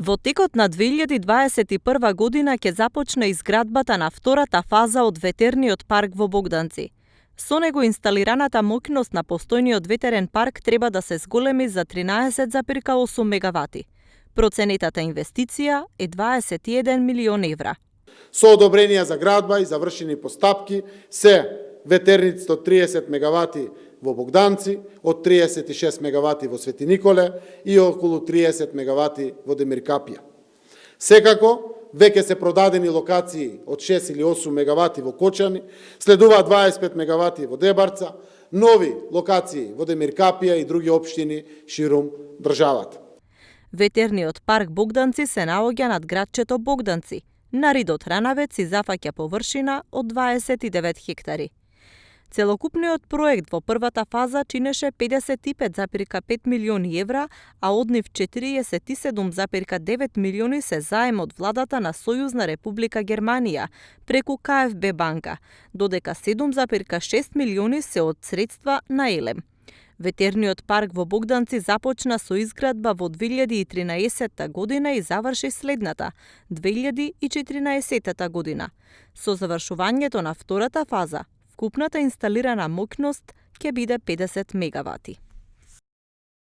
Во текот на 2021 година ќе започне изградбата на втората фаза од ветерниот парк во Богданци. Со него инсталираната моќност на постојниот ветерен парк треба да се зголеми за 13,8 мегавати. Проценетата инвестиција е 21 милион евра. Со одобренија за градба и завршени постапки се ветерниците од 30 мегавати во Богданци, од 36 мегавати во Свети Николе и околу 30 мегавати во Демир Капија. Секако, веќе се продадени локации од 6 или 8 мегавати во Кочани, следуваат 25 мегавати во Дебарца, нови локации во Демир Капија и други општини ширум државата. Ветерниот парк Богданци се наоѓа над градчето Богданци. Наридот Ранавец и зафаќа површина од 29 хектари. Целокупниот проект во првата фаза чинеше 55,5 милиони евра, а од нив 47,9 милиони се заем од владата на Сојузна Република Германија преку КФБ банка, додека 7,6 милиони се од средства на ЕЛЕМ. Ветерниот парк во Богданци започна со изградба во 2013 година и заврши следната, 2014 година. Со завршувањето на втората фаза, вкупната инсталирана моќност ќе биде 50 мегавати.